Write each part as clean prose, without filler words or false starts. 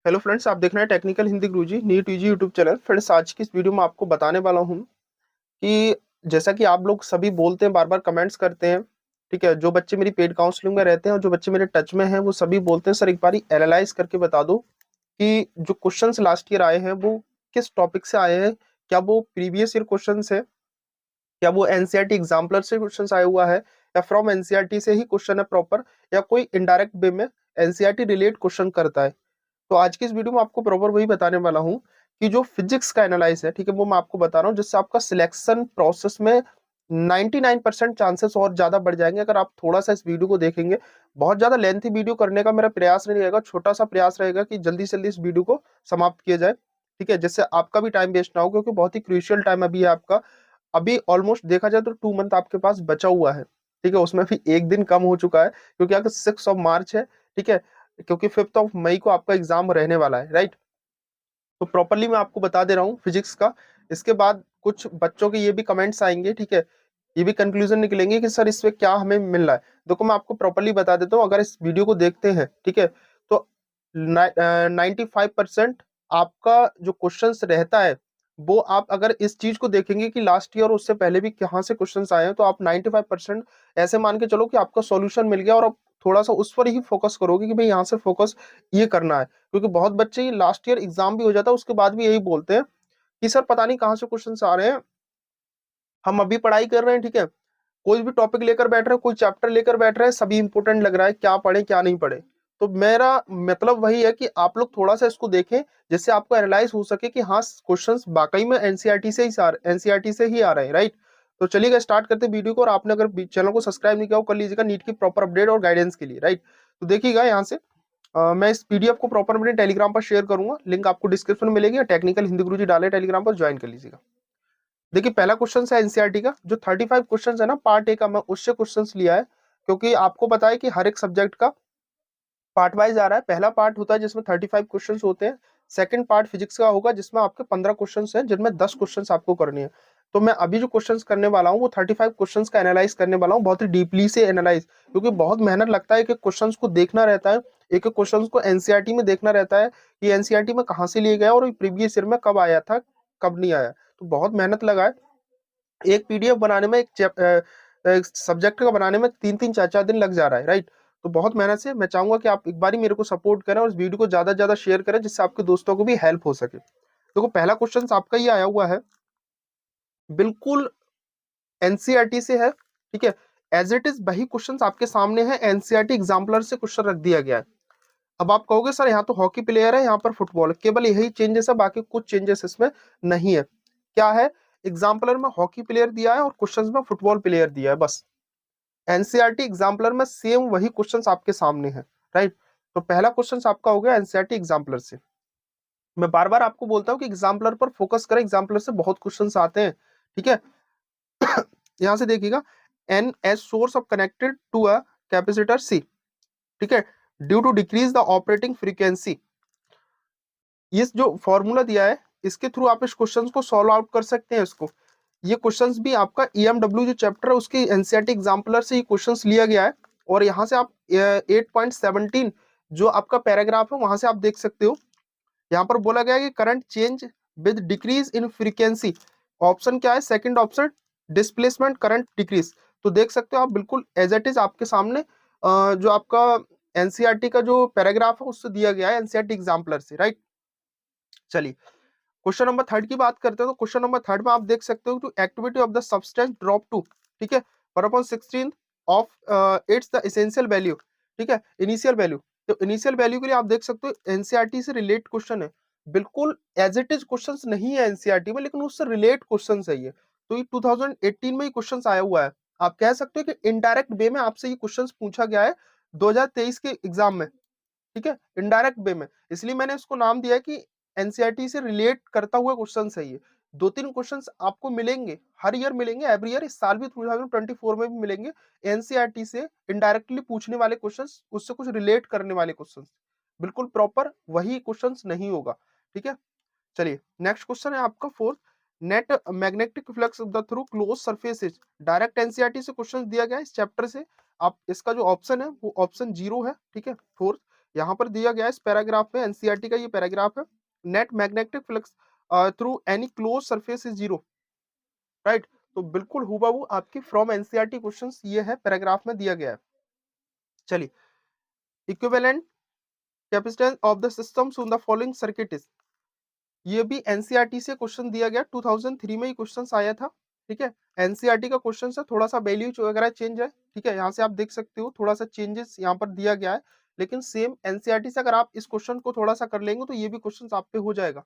Hello friends, आप देख रहे हैं technical Hindi Guruji NEET UG YouTube channel. Friends, आज की इस वीडियो में आपको बताने वाला हूं कि जैसा कि आप लोग सभी बोलते हैं, बार बार कमेंट्स करते हैं। ठीक है, जो बच्चे मेरी पेड काउंसलिंग में रहते हैं और जो बच्चे मेरे टच में हैं वो सभी बोलते हैं सर एक बार एनालाइज करके बता दो कि जो क्वेश्चंस लास्ट ईयर आए हैं वो किस टॉपिक से आए हैं। क्या वो प्रीवियस ईयर क्वेश्चंस है, क्या वो एनसीईआरटी एग्जाम्पलर से क्वेश्चंस आया हुआ है, या फ्रॉम एनसीईआरटी से ही क्वेश्चन है प्रॉपर, या कोई इनडायरेक्ट वे में एनसीईआरटी रिलेट क्वेश्चन करता है। तो आज की इस वीडियो में आपको प्रॉपर वही बताने वाला हूँ कि जो फिजिक्स का एनालाइज है, ठीक है, वो मैं आपको बता रहा हूँ जिससे आपका सिलेक्शन प्रोसेस में 99% चांसेस और ज्यादा बढ़ जाएंगे अगर आप थोड़ा सा इस वीडियो को देखेंगे। बहुत ज्यादा लेंथी वीडियो करने का मेरा प्रयास नहीं रहेगा, छोटा सा प्रयास रहेगा कि जल्दी से जल्दी इस वीडियो को समाप्त किया जाए। ठीक है, जिससे आपका भी टाइम वेस्ट ना हो, क्योंकि बहुत ही क्रूशियल टाइम अभी है आपका। अभी ऑलमोस्ट देखा जाए तो 2 मंथ आपके पास बचा हुआ है। ठीक है, उसमें भी एक दिन कम हो चुका है क्योंकि अगर 6 मार्च है। ठीक है, क्योंकि 5 मई को आपका एग्जाम रहने वाला है, राइट। तो प्रॉपरली मैं आपको बता दे रहा हूँ फिजिक्स का। इसके बाद कुछ बच्चों के ये भी कमेंट्स आएंगे, ठीक है, ये भी कंक्लूजन निकलेंगे कि सर इसमें क्या हमें मिल रहा है। देखो, मैं आपको प्रॉपरली बता देता हूँ, अगर इस वीडियो को देखते हैं, ठीक है, तो 95% आपका जो क्वेश्चन रहता है वो आप अगर इस चीज को देखेंगे कि लास्ट ईयर और उससे पहले भी कहाँ से क्वेश्चन आए हैं, तो आप 95% ऐसे मान के चलो कि आपका सॉल्यूशन मिल गया और आप थोड़ा सा उस पर ही फोकस करोगे कि भाई यहाँ से फोकस ये करना है। क्योंकि बहुत बच्चे लास्ट ईयर एग्जाम भी हो जाता है उसके बाद भी यही बोलते हैं कि सर पता नहीं कहाँ से क्वेश्चन आ रहे हैं, हम अभी पढ़ाई कर रहे हैं, ठीक है, कोई भी टॉपिक लेकर बैठ रहे हैं, कोई चैप्टर लेकर बैठ रहे हैं, सभी इंपोर्टेंट लग रहा है, क्या पढ़े क्या नहीं पढ़े। तो मेरा मतलब वही है कि आप लोग थोड़ा सा इसको देखें जिससे आपको एनालाइज हो सके कि हाँ, क्वेश्चंस वाकई में एनसीईआरटी से ही आ रहे हैं, राइट। तो चलिएगा, स्टार्ट करते हैं वीडियो को। और आपने अगर चैनल को सब्सक्राइब नहीं किया हो, कर लीजिएगा नीट की प्रॉपर अपडेट और गाइडेंस के लिए, राइट। तो देखिएगा यहाँ से मैं इस पीडीएफ को प्रॉपर अपने टेलीग्राम पर शेयर करूंगा, लिंक आपको डिस्क्रिप्शन में मिलेगी। टेक्निकल हिंदी गुरुजी डाले टेलीग्राम पर, ज्वाइन कर लीजिएगा। देखिए, पहला क्वेश्चन है एनसीईआरटी का, जो 35 क्वेश्चन है ना, पार्ट ए का, मैं उससे क्वेश्चन लिया है। क्योंकि आपको पता है कि हर एक सब्जेक्ट का पार्ट वाइज आ रहा है। पहला पार्ट होता है जिसमें 35 क्वेश्चन होते हैं। सेकंड पार्ट फिजिक्स का होगा जिसमें आपके 15 क्वेश्चन हैं, जिनमें 10 क्वेश्चन आपको करने हैं। तो मैं अभी जो क्वेश्चंस करने वाला हूँ वो 35 क्वेश्चंस का एनालाइज करने वाला हूँ, बहुत ही डीपली से एनालाइज, क्योंकि बहुत मेहनत लगता है कि क्वेश्चंस को देखना रहता है, एक एक क्वेश्चन को एनसीईआरटी में देखना रहता है कि एनसीईआरटी में कहाँ से लिए गया और प्रीवियस ईयर में कब आया था, कब नहीं आया। तो बहुत मेहनत लगा है। एक पीडीएफ बनाने में, एक सब्जेक्ट का बनाने में 3-3 4-4 दिन लग जा रहा है, राइट। तो बहुत मेहनत से मैं चाहूंगा कि आप एक बार ही मेरे को सपोर्ट करें और इस वीडियो को ज्यादा से ज्यादा शेयर करें जिससे आपके दोस्तों को भी हेल्प हो सके। देखो, पहला क्वेश्चन आपका ही आया हुआ है, बिल्कुल एनसीईआरटी से है, ठीक है। एज इट इज वही क्वेश्चन आपके सामने है, एनसीईआरटी एग्जाम्पलर से क्वेश्चन रख दिया गया है। अब आप कहोगे सर यहाँ तो हॉकी प्लेयर है, यहाँ पर फुटबॉल, केवल यही चेंजेस है, बाकी कुछ चेंजेस इसमें नहीं है। क्या है? एग्जाम्पलर में हॉकी प्लेयर दिया है और क्वेश्चंस में फुटबॉल प्लेयर दिया है, बस। एनसीईआरटी एग्जाम्पलर में सेम वही क्वेश्चंस आपके सामने है, राइट। तो पहला क्वेश्चन आपका हो गया एनसीईआरटी एग्जाम्पलर से। मैं बार बार आपको बोलता हूँ कि एग्जाम्पलर पर फोकस करें, एग्जाम्पलर से बहुत क्वेश्चंस आते हैं, ठीक है। यहां से देखिएगा, an AC source of connected to a capacitor C, ठीक है, due to decrease the operating frequency. ये जो फॉर्मूला दिया है इसके थ्रू आप इस क्वेश्चन को सॉल्व आउट कर सकते हैं। इसको, ये क्वेश्चंस भी आपका ईएमडब्ल्यू जो चैप्टर है उसके एनसीईआरटी एग्जाम्पलर से ये क्वेश्चंस लिया गया है। और यहाँ से आप 8.17 जो आपका पैराग्राफ है वहां से आप देख सकते हो। यहाँ पर बोला गया है कि current change with decrease in frequency. Option क्या है? Second option, displacement current decrease. तो देख सकते हो आप, बिल्कुल एज इट इज आपके सामने जो आपका एनसीईआरटी का जो पैराग्राफ है उससे दिया गया है, एनसीईआरटी एग्जाम्पलर से, राइट। चलिए, क्वेश्चन नंबर थर्ड की बात करते हैं। तो क्वेश्चन नंबर थर्ड में आप देख सकते हो, to activity of the substance drop to, ठीक है, पर upon 16 of its the essential value, ठीक है, इनिशियल वैल्यू। तो इनिशियल वैल्यू के लिए आप देख सकते हो एनसीईआरटी से रिलेट क्वेश्चन है, बिल्कुल एज इट इज क्वेश्चंस नहीं है एनसीईआरटी में, लेकिन उससे रिलेट क्वेश्चन है ये। तो ये 2018 में ये क्वेश्चन आया हुआ है। आप कह सकते हो कि इनडायरेक्ट वे में आपसे ये क्वेश्चन पूछा गया है 2023 के एग्जाम में, ठीक है, इनडायरेक्ट वे में। इसलिए मैंने इसको नाम दिया है कि एनसीईआरटी से रिलेट करता हुआ क्वेश्चन है ये। 2-3 क्वेश्चंस आपको मिलेंगे, हर ईयर मिलेंगे, एवरी ईयर, इस साल भी 2024 में भी मिलेंगे, एनसीईआरटी से इनडायरेक्टली पूछने वाले क्वेश्चंस, उससे कुछ रिलेट करने वाले क्वेश्चंस। बिल्कुल प्रॉपर वही क्वेश्चंस नहीं होगा, ठीक है। चलिए, नेक्स्ट क्वेश्चन है आपका fourth, net magnetic flux of the through close surfaces. Direct NCERT से क्वेश्चन दिया गया है इस चैप्टर से। आप इसका जो ऑप्शन है वो ऑप्शन 0 है, ठीक है, फोर्थ। यहाँ पर दिया गया है इस पैराग्राफ में, एनसीईआरटी का ये पैराग्राफ है, net magnetic flux through any close surface is zero, right. तो बिल्कुल हूबहू आपकी फ्रॉम एनसीईआरटी क्वेश्चंस ये है, पैराग्राफ में दिया गया है। चलिए, equivalent capacitance of the systems on the following circuit is, ये भी एनसीईआरटी से क्वेश्चन दिया गया, 2003 में ये क्वेश्चन आया था, ठीक है। एनसीईआरटी का क्वेश्चन है, थोड़ा सा वैल्यू वगैरह चेंज है, ठीक है। यहाँ से आप देख सकते हो थोड़ा सा चेंजेस यहाँ पर दिया गया है, लेकिन सेम एनसीईआरटी से अगर आप इस क्वेश्चन को थोड़ा सा कर लेंगे तो ये भी क्वेश्चन आप पे हो जाएगा,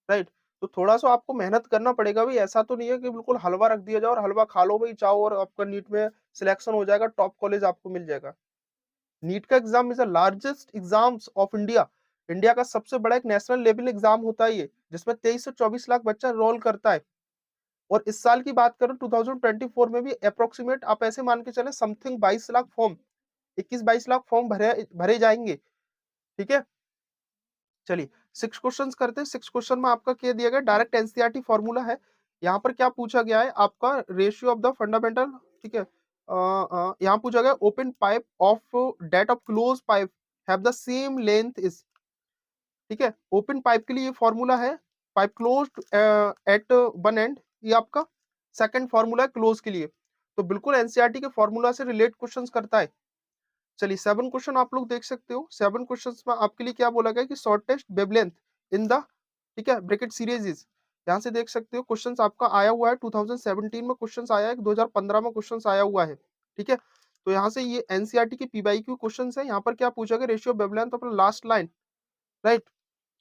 राइट। तो थोड़ा सा आपको मेहनत करना पड़ेगा भाई, ऐसा तो नहीं है कि बिल्कुल हलवा रख दिया जाए और हलवा खा लो भाई चाहो और आपका नीट में सिलेक्शन हो जाएगा, टॉप कॉलेज आपको मिल जाएगा। नीट का exam is the largest exams of India, India का सबसे बड़ा एक नेशनल लेवल एग्जाम होता है ये, जिसमें 23 से 24 लाख बच्चा रोल करता है। और इस साल की बात करें 2024 में भी अप्रोक्सीमेट आप ऐसे मान के चले something 22 lakh form, 21-22 lakh form भरे भरे जाएंगे, ठीक है। चलिए 6 क्वेश्चंस करते हैं। 6 क्वेश्चन में आपका क्या दिया गया, डायरेक्ट एनसीईआरटी फॉर्मूला है। यहाँ पर क्या पूछा गया है आपका, रेशियो ऑफ द फंडामेंटल, ठीक है। यहाँ पूछा गया open pipe of that of close pipe have the same length is, ठीक है। ओपन पाइप के लिए ये फॉर्मूला है, pipe closed at one end, ये आपका सेकंड फॉर्मूला है क्लोज के लिए। तो बिल्कुल एनसीईआरटी के फॉर्मूला से रिलेट क्वेश्चंस करता है। चलिए 7 क्वेश्चन आप लोग देख सकते हो। 7 क्वेश्चंस में आपके लिए क्या बोला गया कि शॉर्टेस्ट वेवलेंथ इन द, ठीक है, ब्रैकेट सीरीज इज, यहाँ से देख सकते हो क्वेश्चंस आपका आया हुआ है 2017 में क्वेश्चंस आया है, 2015 में क्वेश्चंस आया हुआ है, ठीक है। तो यहाँ से ये एनसीईआरटी के पीवाईक्यू क्वेश्चंस है। यहाँ पर क्या पूछा गया, ratio wavelength of last line, right.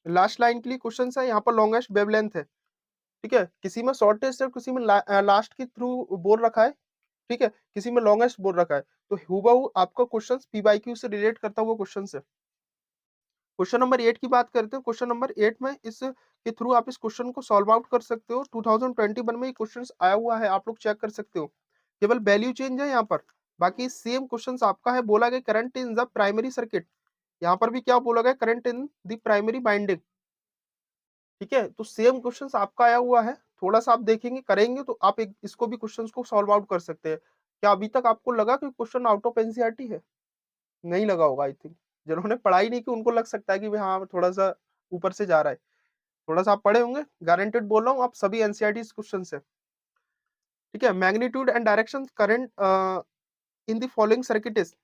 Last line के लिए क्वेश्चन है, यहाँ पर लॉन्गेस्ट वेवलेंथ है, ठीक है। किसी में शॉर्टेस्ट है, किसी में लास्ट के थ्रू बोल रखा है, ठीक है, किसी में लॉन्गेस्ट बोल रखा है। तो हूबहू आपका क्वेश्चन पीवाईक्यू से रिलेट करता हुआ क्वेश्चन है। क्वेश्चन नंबर 8 की बात करते हैं। क्वेश्चन नंबर 8 में इस के थ्रू आप इस क्वेश्चन को सॉल्व आउट कर सकते हो। 2021 में ये क्वेश्चन आया हुआ है, आप लोग चेक कर सकते हो, केवल वैल्यू चेंज है यहाँ पर, बाकी सेम क्वेश्चन आपका है। बोला गया current in the primary circuit, यहाँ पर भी क्या बोला गया, current in the primary binding, ठीक है। तो सेम क्वेश्चंस आपका आया हुआ है, थोड़ा सा आप देखेंगे करेंगे तो आप एक इसको भी क्वेश्चंस को सॉल्व आउट कर सकते हैं। क्या अभी तक आपको लगा कि क्वेश्चन आउट ऑफ एनसीईआरटी है? नहीं लगा होगा आई थिंक, जिन्होंने पढ़ाई नहीं की उनको लग सकता है कि भाई हाँ थोड़ा सा ऊपर से जा रहा है, थोड़ा सा आप पढ़े होंगे, गारंटेड बोल रहा हूँ, आप सभी एनसीईआरटी क्वेश्चन है, ठीक है। Magnitude and direction current in the following circuit is,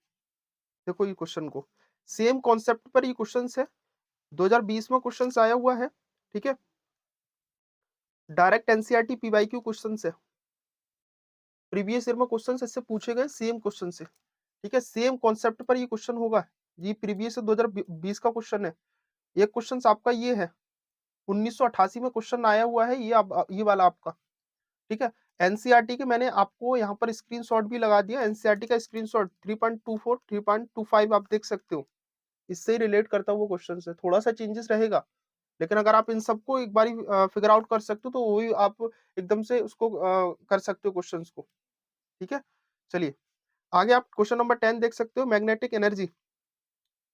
देखो ये क्वेश्चन को सेम कॉन्सेप्ट पर ये क्वेश्चन है, 2020 में क्वेश्चन आया हुआ है, ठीक है। डायरेक्ट एनसीईआरटी पीवाईक्यू क्वेश्चन है, प्रीवियस ईयर में क्वेश्चन इससे पूछे गए सेम क्वेश्चन से, ठीक है। सेम कॉन्सेप्ट पर ये क्वेश्चन होगा, ये प्रीवियस 2020 का क्वेश्चन है। एक क्वेश्चन आपका ये है 1988 में क्वेश्चन आया हुआ है, ये वाला आपका, ठीक है। एनसीईआरटी के मैंने आपको यहाँ पर स्क्रीनशॉट भी लगा दिया, एनसीईआरटी का स्क्रीनशॉट 3.24 3.25 आप देख सकते हो, इससे रिलेट करता हुआ क्वेश्चन है। थोड़ा सा चेंजेस रहेगा, लेकिन अगर आप इन सबको एक बार फिगर आउट कर सकते हो तो वही आप एकदम से उसको कर सकते हो क्वेश्चन को, ठीक है। चलिए आगे आप क्वेश्चन नंबर 10 देख सकते हो, मैग्नेटिक एनर्जी,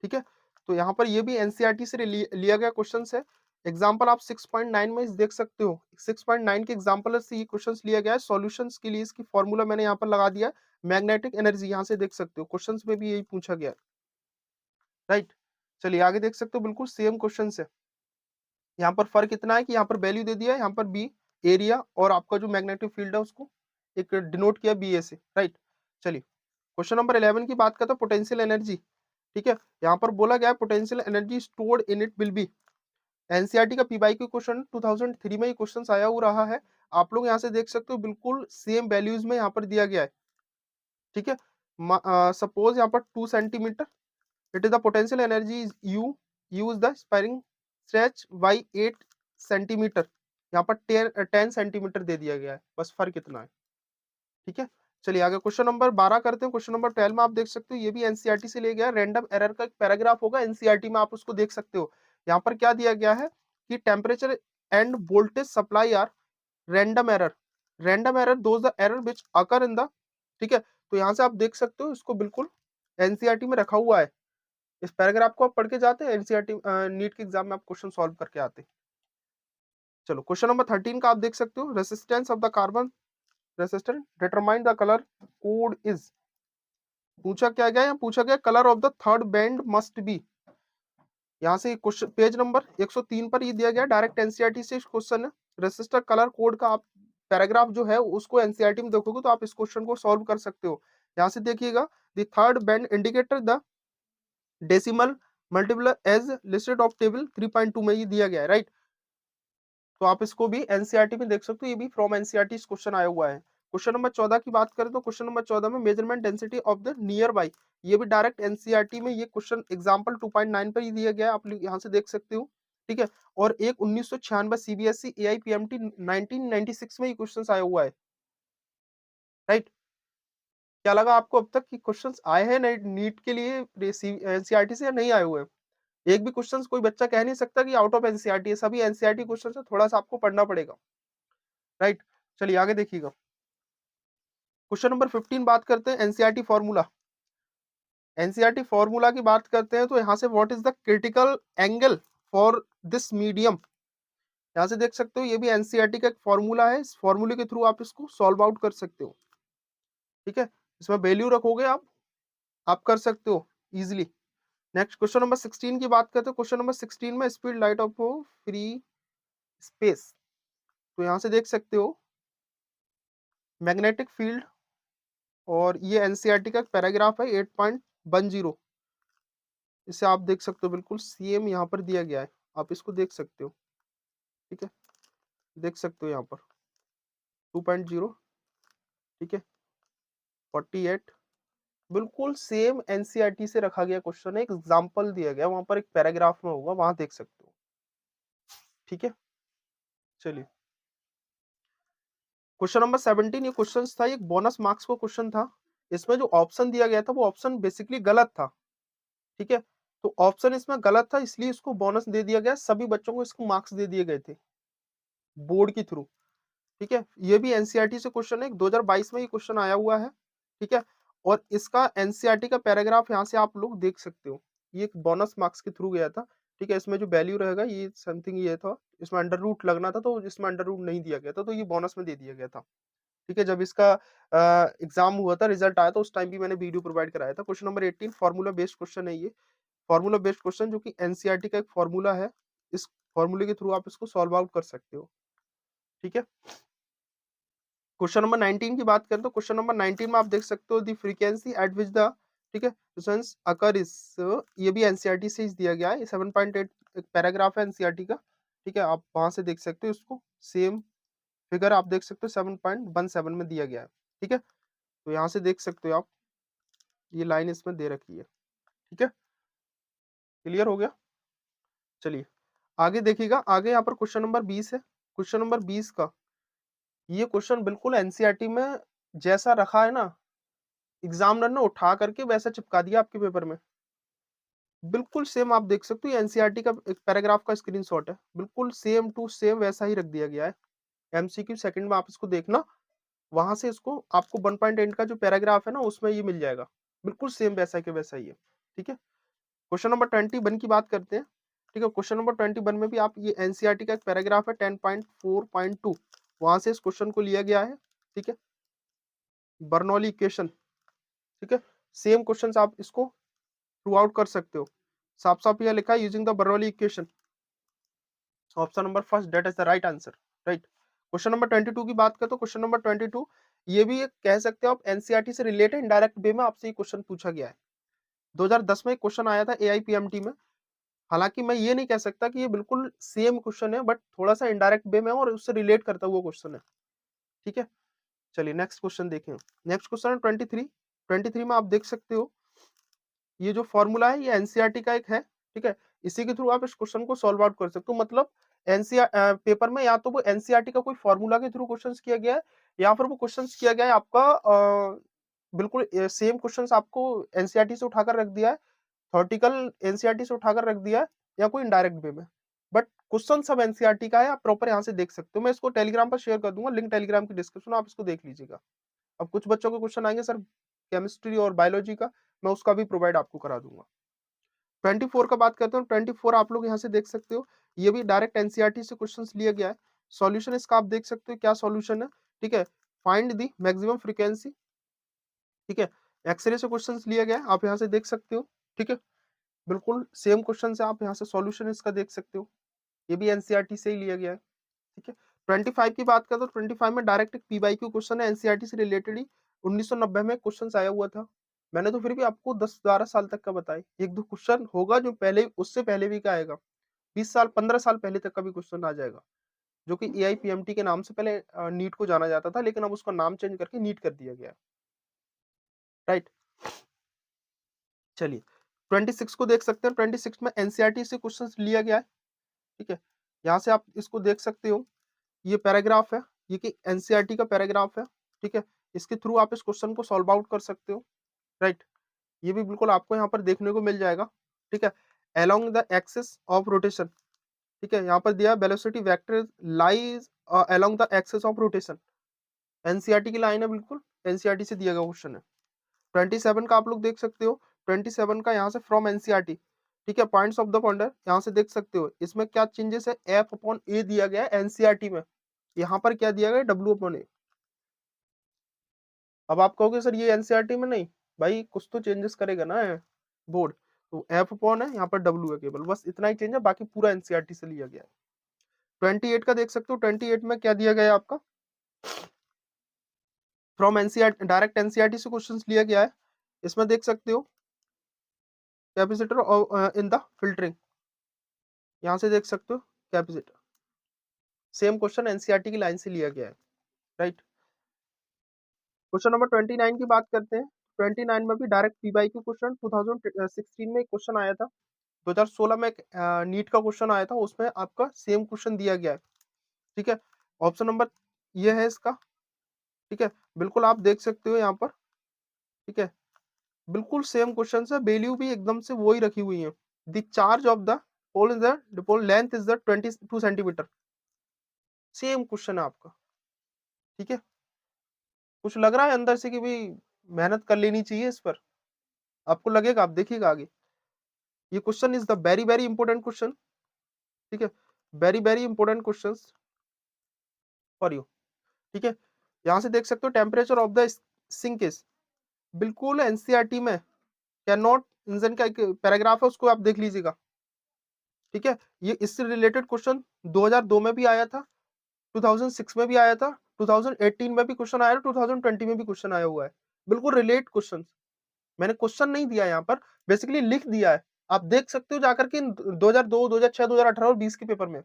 ठीक है। तो यहाँ पर ये भी एनसीईआरटी से लिया गया क्वेश्चन है। एग्जाम्पल आप 6.9 में देख सकते हो, 6.9 के एग्जाम्पल से ये क्वेश्चन लिया गया है। सॉल्यूशंस के लिए इसकी फॉर्मूला मैंने यहाँ पर लगा दिया, मैग्नेटिक एनर्जी यहाँ से देख सकते हो, क्वेश्चन में भी यही पूछा गया, राइट। चलिए आगे देख सकते हो, बिल्कुल सेम क्वेश्चन है। यहाँ पर फर्क इतना है कि यहाँ पर वैल्यू दे दिया है, यहाँ पर बी एरिया और आपका जो मैग्नेटिक फील्ड है उसको एक डिनोट किया बी ए से, राइट। चलिए क्वेश्चन नंबर 11 की बात करते हैं, पोटेंशियल एनर्जी, ठीक है। यहाँ पर बोला गया potential energy stored in it will be, NCERT का पीवाईक्यू क्वेश्चन 2003 में ये क्वेश्चन आया हुआ रहा है। आप लोग यहाँ से देख सकते हो बिल्कुल सेम वैल्यूज में यहाँ पर दिया गया है, ठीक है। सपोज यहाँ पर 2 centimetre, it is the potential energy is you, use the spring stretch by 8 centimetre, यहाँ पर 10 सेंटीमीटर दे दिया गया है, बस फर्क इतना है, ठीक है। चलिए आगे क्वेश्चन नंबर 12 करते हैं। क्वेश्चन नंबर 12 में आप देख सकते हो, ये भी एनसीईआरटी से ले गया, रैंडम एरर का एक पैराग्राफ होगा एनसीईआरटी में, आप उसको देख सकते हो। यहाँ पर क्या दिया गया है कि temperature and voltage supply are random error those the error which occur in the, ठीक है। तो यहाँ से आप देख सकते हो इसको बिल्कुल एनसीईआरटी में रखा हुआ है, इस पैराग्राफ को आप पढ़ के जाते हैं एनसीईआरटी नीट के एग्जाम में आप क्वेश्चन सॉल्व करके आते हैं। चलो क्वेश्चन नंबर 13 का आप देख सकते हो, resistance of the carbon resistor determine the colour code is, पूछा क्या गया, पूछा गया colour of the third band must be, यहाँ से क्वेश्चन पेज नंबर 103 पर ये दिया गया, डायरेक्ट एनसीईआरटी से क्वेश्चन है। रजिस्टर कलर कोड का आप पैराग्राफ जो है उसको एनसीईआरटी में देखोगे तो आप इस क्वेश्चन को सॉल्व कर सकते हो। यहाँ से देखिएगा, the third band indicator the decimal multiple as listed of table 3.2 में ये दिया गया है, राइट। तो आप इसको भी एनसीईआरटी में देख सकते हो, ये भी फ्रॉम एनसीईआरटी क्वेश्चन आया हुआ है। क्वेश्चन नंबर 14 की बात करें तो क्वेश्चन नंबर 14 में measurement density of the near by, ये भी डायरेक्ट एनसीईआरटी में ये क्वेश्चन एग्जांपल 2.9 पर ही दिया गया है, आप यहाँ से देख सकते हो, ठीक है। और एक 1996 सीबीएसई एआईपीएमटी 1996 में ये क्वेश्चन आया हुआ है, राइट। क्या लगा आपको अब तक कि क्वेश्चंस आए हैं नीट के लिए एनसीईआरटी से या नहीं आए हुए? एक भी क्वेश्चंस कोई बच्चा कह नहीं सकता कि आउट ऑफ एनसीईआरटी है, सभी एनसीईआरटी क्वेश्चंस है, थोड़ा सा आपको पढ़ना पड़ेगा, राइट। चलिए आगे देखिएगा, क्वेश्चन नंबर 15 बात करते हैं एनसीईआरटी फॉर्मूला। एनसीईआरटी फॉर्मूला की बात करते हैं तो यहाँ से what is the critical angle for this medium, यहाँ से देख सकते हो, ये भी एनसीईआरटी का एक फॉर्मूला है, इस फॉर्मूले के थ्रू आप इसको सॉल्व आउट कर सकते हो, ठीक है। इसमें वैल्यू रखोगे आप कर सकते हो इजिली। नेक्स्ट क्वेश्चन नंबर 16 की बात करते हैं, क्वेश्चन नंबर 16 में speed light of free space, तो यहाँ से देख सकते हो मैग्नेटिक फील्ड, और ये एनसीईआरटी का पैराग्राफ है 8.10, इसे आप देख सकते हो, बिल्कुल सेम यहाँ पर दिया गया है, आप इसको देख सकते हो, ठीक है, देख सकते हो यहाँ पर 2.0, ठीक है, 48, बिल्कुल सेम एनसीईआरटी से रखा गया क्वेश्चन है, एक एग्जाम्पल दिया गया वहां पर, एक पैराग्राफ में होगा, वहां देख सकते हो, ठीक है। चलिए क्वेश्चन नंबर 17, ये क्वेश्चन था, एक बोनस मार्क्स का क्वेश्चन था, इसमें जो ऑप्शन दिया गया था वो ऑप्शन बेसिकली गलत था, ठीक है। तो ऑप्शन इसमें गलत था, इसलिए इसको बोनस दे दिया गया, सभी बच्चों को इसको मार्क्स दे दिए गए थे बोर्ड के थ्रू, ठीक है। ये भी एनसीईआरटी से क्वेश्चन है, 2022 में ये क्वेश्चन आया हुआ है, ठीक है। और इसका एनसीईआरटी का पैराग्राफ यहाँ से आप लोग देख सकते हो, ये एक बोनस मार्क्स के थ्रू गया था, ठीक है। इसमें जो वैल्यू रहेगा ये समथिंग ये था, इसमें अंडर रूट लगना था, तो इसमें अंडर रूट नहीं दिया गया था, तो ये बोनस में दे दिया गया था, ठीक है। जब इसका एग्जाम हुआ था, रिजल्ट आया था, उस टाइम भी मैंने वीडियो प्रोवाइड कराया था। Question number 18 formula based question है, ये फार्मूला बेस्ड क्वेश्चन जो कि एनसीईआरटी का एक फार्मूला है, इस फार्मूले के थ्रू आप इसको सॉल्व आउट कर सकते हो, ठीक है। क्वेश्चन नंबर 19 की बात करें तो क्वेश्चन नंबर 19 में आप देख सकते हो the frequency eight which the, ठीक है, क्वेश्चंस अकर इज, ये भी एनसीईआरटी से दिया गया है, 7.8 एक पैराग्राफ है एनसीईआरटी का, ठीक है। आप वहां से देख सकते हो, इसको सेम फिगर आप देख सकते हो 7.17 में दिया गया है, ठीक है। तो यहाँ से देख सकते हो आप, ये लाइन इसमें दे रखी है, ठीक है, क्लियर हो गया। चलिए आगे देखिएगा, आगे यहाँ पर क्वेश्चन नंबर 20 है, क्वेश्चन नंबर 20 का ये क्वेश्चन बिल्कुल एनसीईआरटी में जैसा रखा है ना, एग्जामिनर ने उठा करके वैसा चिपका दिया आपके पेपर में, बिल्कुल सेम आप देख सकते हो, एनसीईआरटी का एक पैराग्राफ का स्क्रीनशॉट है, बिल्कुल सेम टू सेम वैसा ही रख दिया गया है। एमसीक्यू सेकंड में आप इसको देखना, वहां से इसको आपको 1.8 का जो पैराग्राफ है ना उसमें ये मिल जाएगा, बिल्कुल सेम वैसा के वैसा ही है, ठीक है। क्वेश्चन नंबर 21 की बात करते हैं, ठीक है। क्वेश्चन नंबर 21 में भी आप ये एनसीईआरटी का एक पैराग्राफ है 10.4.2, वहां से इस क्वेश्चन को लिया गया है, ठीक है, बर्नौली इक्वेशन, ठीक है। सेम क्वेश्चन आप इसको थ्रू आउट कर सकते हो, साफ साफ यह लिखा है using the Bernoulli equation, option number first that is the right answer, right. Question number 22 की बात करें तो क्वेश्चन नंबर 22 ये भी एक कह सकते हो आप एनसीईआरटी से रिलेटेड इनडायरेक्ट वे में आपसे ये क्वेश्चन पूछा गया है, 2010 में एक क्वेश्चन आया था एआईपीएमटी में, हालांकि मैं ये नहीं कह सकता कि ये बिल्कुल सेम क्वेश्चन है, बट थोड़ा सा इनडायरेक्ट वे में और उससे रिलेट करता हुआ क्वेश्चन है, ठीक है। चलिए नेक्स्ट क्वेश्चन देखें, नेक्स्ट क्वेश्चन है 23 में आप देख सकते हो, ये जो फॉर्मूला है ये एनसीईआरटी का एक है, ठीक है। इसी के थ्रू आप इस क्वेश्चन को सॉल्व आउट कर सकते हो, मतलब एनसीआर पेपर में या तो वो एनसीईआरटी का कोई फॉर्मूला के थ्रू क्वेश्चंस किया गया है, या फिर वो क्वेश्चंस किया गया है आपका बिल्कुल सेम क्वेश्चंस आपको एनसीईआरटी से उठाकर रख दिया है, थॉर्टिकल एनसीईआरटी से उठाकर रख दिया है, या कोई इनडायरेक्ट वे में, बट क्वेश्चन सब एनसीईआरटी का है, आप प्रॉपर यहाँ से देख सकते हो। मैं इसको टेलीग्राम पर शेयर कर दूंगा, लिंक टेलीग्राम की डिस्क्रिप्शन, आप इसको देख लीजिएगा। अब कुछ बच्चों के क्वेश्चन आएंगे सर केमिस्ट्री और बायोलॉजी का, मैं उसका भी प्रोवाइड आपको करा दूंगा। 24 का बात करते हैं, 24 आप लोग यहाँ से देख सकते हो, ये भी डायरेक्ट एनसीईआरटी से क्वेश्चंस लिया गया है, सॉल्यूशन इसका आप देख सकते हो क्या सॉल्यूशन है, ठीक है। फाइंड द मैक्सिमम फ्रीक्वेंसी, ठीक है, एक्सरे से क्वेश्चंस लिया गया है, आप यहाँ से देख सकते हो, ठीक है। बिल्कुल सेम क्वेश्चन है, आप यहाँ से सॉल्यूशन इसका देख सकते हो, ये भी एनसीईआरटी से ही लिया गया है। ठीक है, 25 की बात करें तो 25 में डायरेक्ट एक पीवाईक्यू क्वेश्चन है, एनसीईआरटी से रिलेटेड ही 1990 में क्वेश्चन आया हुआ था। मैंने तो फिर भी आपको 10-12 साल तक का बताया, एक दो क्वेश्चन होगा जो पहले उससे पहले भी का आएगा, 20 साल 15 साल पहले तक का भी क्वेश्चन आ जाएगा, जो कि एआईपीएमटी के नाम से पहले नीट को जाना जाता था, लेकिन अब उसका नाम चेंज करके नीट कर दिया गया। राइट, चलिए 26 को देख सकते हैं। 26 में एनसीईआरटी से क्वेश्चन लिया गया है। ठीक है, यहाँ से आप इसको देख सकते हो, ये पैराग्राफ है, ये कि एनसीईआरटी का पैराग्राफ है। ठीक है, इसके थ्रू आप इस क्वेश्चन को सॉल्व आउट कर सकते हो। राइट, ये भी बिल्कुल आपको यहाँ पर देखने को मिल जाएगा। ठीक है, along the axis of rotation, ठीक है, यहाँ पर दिया velocity vector lies along the axis of rotation, NCERT की लाइन है, बिल्कुल एनसीईआरटी से दिया गया क्वेश्चन है। 27 का आप लोग देख सकते हो, 27 का यहाँ से फ्रॉम एनसीईआरटी। ठीक है, पॉइंट्स ऑफ द पॉइंटर यहाँ से देख सकते हो, इसमें क्या चेंजेस है, एफ अपॉन ए दिया गया है एनसीईआरटी में, यहाँ पर क्या दिया गया, डब्ल्यू अपॉन ए। अब आप कहोगे सर ये एनसीईआरटी में नहीं, भाई कुछ तो चेंजेस करेगा ना बोर्ड, तो एफ अपॉन है, यहाँ पर डब्ल्यू है, केवल बस इतना ही चेंज है, बाकी पूरा एनसीईआरटी से लिया गया है। 28 का देख सकते हो, 28 में क्या दिया गया है आपका, फ्रॉम एनसीईआरटी, डायरेक्ट एनसीईआरटी से क्वेश्चन लिया गया है। इसमें देख सकते हो कैपेसिटर इन द फिल्टरिंग, यहाँ से देख सकते हो कैपेसिटर, सेम क्वेश्चन एनसीईआरटी की लाइन से लिया गया है। राइट, क्वेश्चन नंबर 29 की बात करते हैं। 29 में भी डायरेक्ट पीवाईक्यू क्वेश्चन 2016 में एक क्वेश्चन आया था, 2016 में एक नीट का क्वेश्चन आया था, उसमें आपका सेम क्वेश्चन दिया गया है। ठीक है, ऑप्शन नंबर ये है इसका। ठीक है, बिल्कुल आप देख सकते हो यहाँ पर। ठीक है, बिल्कुल सेम क्वेश्चन है, वैल्यू भी एकदम से वही रखी हुई है। The charge of the pole is the dipole length is the 22 centimetre, same question है आपका। ठीक है, कुछ लग रहा है अंदर से कि भाई मेहनत कर लेनी चाहिए इस पर, आपको लगेगा, आप देखिएगा आगे, ये question is the very very important question. ठीक है, very very important question for you. ठीक है, यहाँ से देख सकते हो temperature of the sink is, बिल्कुल एनसीईआरटी में कैन नॉट इंजन का एक पैराग्राफ है, उसको आप देख लीजिएगा। ठीक है, ये इससे रिलेटेड क्वेश्चन 2002 में भी आया था, 2006 में भी आया था, 2018 में भी क्वेश्चन आया था, 2020 में भी क्वेश्चन आया हुआ है, बिल्कुल रिलेट क्वेश्चन। मैंने क्वेश्चन नहीं दिया यहाँ पर, बेसिकली लिख दिया है, आप देख सकते हो जाकर के 2002, 2006, 2018 और 20 के पेपर में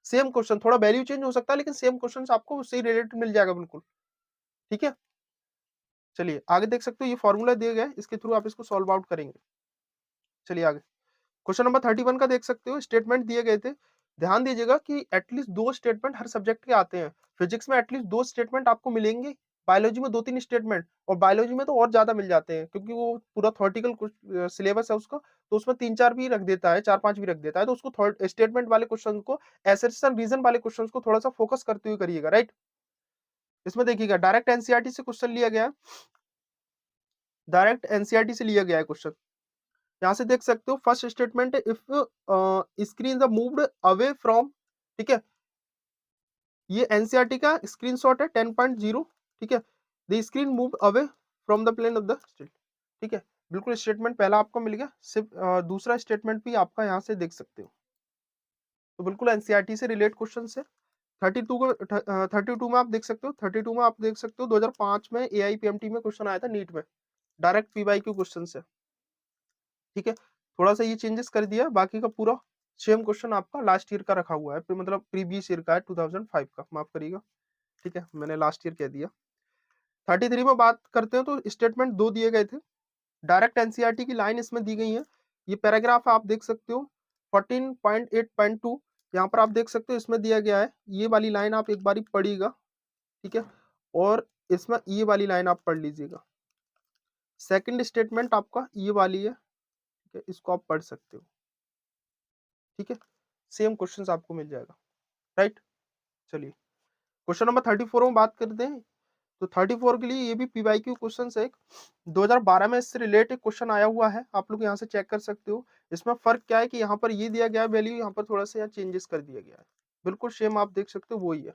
सेम क्वेश्चन, थोड़ा वैल्यू चेंज हो सकता है, लेकिन सेम क्वेश्चन आपको उससे रिलेटेड मिल जाएगा बिल्कुल। ठीक है, चलिए आगे देख सकते हो, ये फॉर्मूला दिया गया है, इसके थ्रू आप इसको सॉल्व आउट करेंगे। चलिए आगे, क्वेश्चन नंबर 31 का देख सकते हो, स्टेटमेंट दिए गए थे, ध्यान दीजिएगा कि एटलीस्ट 2 स्टेटमेंट हर सब्जेक्ट के आते हैं। फिजिक्स में एटलीस्ट 2 स्टेटमेंट आपको मिलेंगे, बायोलॉजी में 2-3 स्टेटमेंट, और बायोलॉजी में तो और ज्यादा मिल जाते हैं, क्योंकि वो पूरा थ्योरेटिकल सिलेबस है उसका, तो उसमें 3-4 भी रख देता है, 4-5 भी रख देता है, तो उसको स्टेटमेंट वाले क्वेश्चन को, एसेशन रीजन वाले क्वेश्चन को थोड़ा सा फोकस करते हुए करिएगा। राइट, इसमें देखिएगा डायरेक्ट एनसीईआरटी से क्वेश्चन लिया गया है, डायरेक्ट एनसीईआरटी से लिया गया है क्वेश्चन। यहाँ से देख सकते हो first statement, if screen the moved away from, ठीक है, ये एनसीईआरटी का स्क्रीनशॉट है 10.0। ठीक है, the screen move away from the plane of the state. ठीक है, बिल्कुल स्टेटमेंट पहला आपको मिल गया, सिर्फ दूसरा स्टेटमेंट भी आपका यहाँ से देख सकते हो, तो बिल्कुल एनसीईआरटी से रिलेट क्वेश्चन है। 32 को 32 में आप देख सकते हो, 32 में आप देख सकते हो 2005 में एआईपीएमटी में क्वेश्चन आया था नीट में, डायरेक्ट पीवाईक्यू क्वेश्चन है। ठीक है, थोड़ा सा ये चेंजेस कर दिया, बाकी का पूरा सेम क्वेश्चन आपका लास्ट ईयर का रखा हुआ है, मतलब प्रीवियस ईयर का है, 2005 का, माफ करिएगा। ठीक है, मैंने लास्ट ईयर कह दिया। 33 में बात करते हैं तो स्टेटमेंट 2 दिए गए थे, डायरेक्ट एनसीईआरटी की लाइन इसमें दी गई है, ये पैराग्राफ आप देख सकते हो 14.8.2, यहाँ पर आप देख सकते हो इसमें दिया गया है, ये वाली लाइन आप एक बारी पढ़िएगा। ठीक है, और इसमें ये वाली लाइन आप पढ़ लीजिएगा, सेकंड स्टेटमेंट आपका ये वाली है। ठीक है, इसको आप पढ़ सकते हो। ठीक है, सेम क्वेश्चंस आपको मिल जाएगा। राइट, चलिए क्वेश्चन नंबर 34 में बात करते हैं, तो 34 के लिए ये भी पीवाईक्यू क्वेश्चन है, एक 2012 में इससे रिलेटेड क्वेश्चन आया हुआ है, आप लोग यहाँ से चेक कर सकते हो। इसमें फर्क क्या है कि यहाँ पर ये दिया गया है वैल्यू, यहाँ पर थोड़ा सा यहाँ चेंजेस कर दिया गया है, बिल्कुल सेम आप देख सकते हो वही है,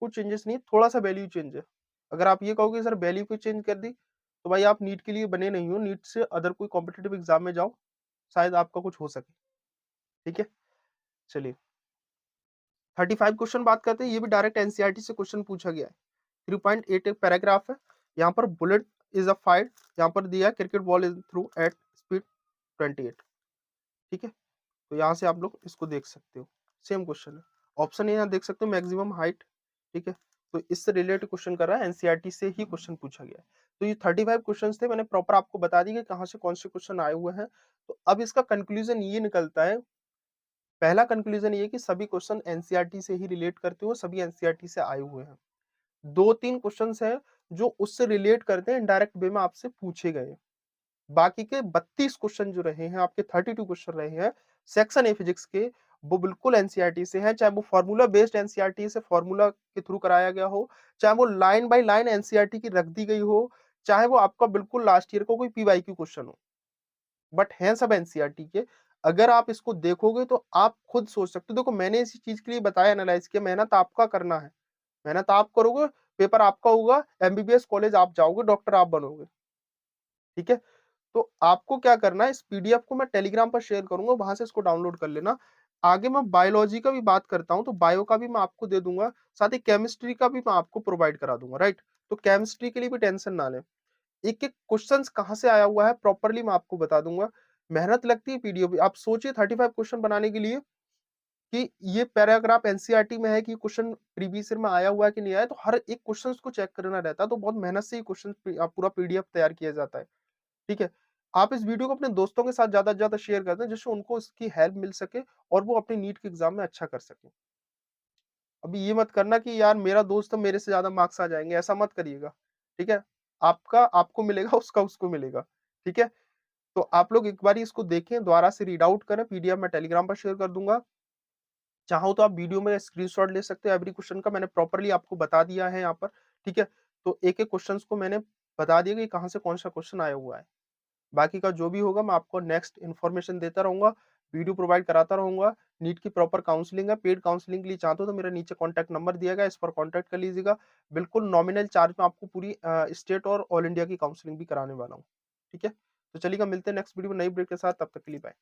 कुछ चेंजेस नहीं, थोड़ा सा वैल्यू चेंज है। अगर आप ये कहोगे सर वैल्यू को चेंज कर दी, तो भाई आप नीट के लिए बने नहीं हो, नीट से अदर कोई कॉम्पिटेटिव एग्जाम में जाओ, शायद आपका कुछ हो सके। ठीक है, चलिए 35 क्वेश्चन बात करते हैं। ये भी डायरेक्ट एनसीईआरटी से क्वेश्चन पूछा गया है। 3.8 एक पैराग्राफ है, यहाँ पर बुलेट इज अ फाइड, यहाँ पर दिया cricket ball is through at speed 28। ठीक है, तो यहाँ से आप लोग इसको देख सकते हो, सेम क्वेश्चन है। ऑप्शन ए यहाँ देख सकते हो, मैक्सिमम हाइट। ठीक है, तो इससे रिलेटेड क्वेश्चन कर रहा है, एनसीईआरटी से ही क्वेश्चन पूछा गया है। तो ये 35 क्वेश्चन थे, मैंने प्रॉपर आपको बता दी कि कहाँ से कौन से क्वेश्चन आए हुए हैं। तो अब इसका कंक्लूजन ये निकलता है, पहला कंक्लूजन ये कि सभी क्वेश्चन एनसीईआरटी से ही रिलेट करते हो, सभी एनसीईआरटी से आए हुए हैं। 2-3 क्वेश्चंस हैं जो उससे रिलेट करते हैं, इनडायरेक्ट वे में आपसे पूछे गए। बाकी के 32 क्वेश्चन जो रहे हैं, आपके 32 क्वेश्चन रहे हैं सेक्शन ए फिजिक्स के, वो बिल्कुल एनसीईआरटी से हैं, चाहे वो फॉर्मूला बेस्ड एनसीईआरटी से फॉर्मूला के थ्रू कराया गया हो, चाहे वो लाइन बाय लाइन एनसीईआरटी की रख दी गई हो, चाहे वो आपका बिल्कुल लास्ट ईयर का कोई पीवाईक्यू क्वेश्चन हो, बट हैं सब एनसीईआरटी के। अगर आप इसको देखोगे तो आप खुद सोच सकते हो। देखो मैंने इसी चीज के लिए बताया, एनालाइज किया, मेहनत आपका करना है, मेहनत आप करोगे, पेपर आपका होगा, एमबीबीएस कॉलेज आप जाओगे, डॉक्टर आप बनोगे। ठीक है, तो आपको क्या करना है, इस पीडीएफ को मैं टेलीग्राम पर शेयर करूंगा, वहां से इसको डाउनलोड कर लेना। आगे मैं बायोलॉजी का भी बात करता हूं, तो बायो का भी मैं आपको दे दूंगा, साथ ही केमिस्ट्री का भी मैं आपको प्रोवाइड करा दूंगा, राइट। तो केमिस्ट्री के लिए भी टेंशन ना लें, एक एक क्वेश्चन कहाँ से आया हुआ है प्रॉपरली मैं आपको बता दूंगा। मेहनत लगती है पीडीएफ, आप सोचिए 35 क्वेश्चन बनाने के लिए कि ये पैराग्राफ एनसीईआरटी में है कि क्वेश्चन प्रीवियस ईयर में आया हुआ है कि नहीं आया, तो हर एक क्वेश्चन को चेक करना रहता है, तो बहुत मेहनत से ही क्वेश्चन पूरा पीडीएफ तैयार किया जाता है। ठीक है, आप इस वीडियो को अपने दोस्तों के साथ ज्यादा से ज्यादा शेयर कर दें, जिससे उनको इसकी हेल्प मिल सके और वो अपने नीट के एग्जाम में अच्छा कर सके। अभी ये मत करना कि यार मेरा दोस्त तो मेरे से ज्यादा मार्क्स आ जाएंगे, ऐसा मत करिएगा। ठीक है, आपका आपको मिलेगा, उसका उसको मिलेगा। ठीक है, तो आप लोग एक बार इसको देखें, दोबारा से रीड आउट करें, पीडीएफ मैं टेलीग्राम पर शेयर कर दूंगा। चाहो तो आप वीडियो में स्क्रीनशॉट ले सकते हो, एवरी क्वेश्चन का मैंने प्रॉपरली आपको बता दिया है यहाँ पर। ठीक है, तो एक एक क्वेश्चन को मैंने बता दिया कि कहाँ से कौन सा क्वेश्चन आया हुआ है। बाकी का जो भी होगा मैं आपको नेक्स्ट इन्फॉर्मेशन देता रहूंगा, वीडियो प्रोवाइड कराता रहूंगा। नीट की प्रॉपर काउंसलिंग है, पेड काउंसलिंग के लिए चाहते हो तो मेरा नीचे कॉन्टैक्ट नंबर दिया गया, इस पर कॉन्टैक्ट कर लीजिएगा। बिल्कुल नॉमिनल चार्ज में आपको पूरी स्टेट और ऑल इंडिया की काउंसलिंग भी कराने वाला हूँ। ठीक है, तो चलिएगा, मिलते हैं नेक्स्ट वीडियो में नई अपडेट के साथ, तब तक के लिए बाय।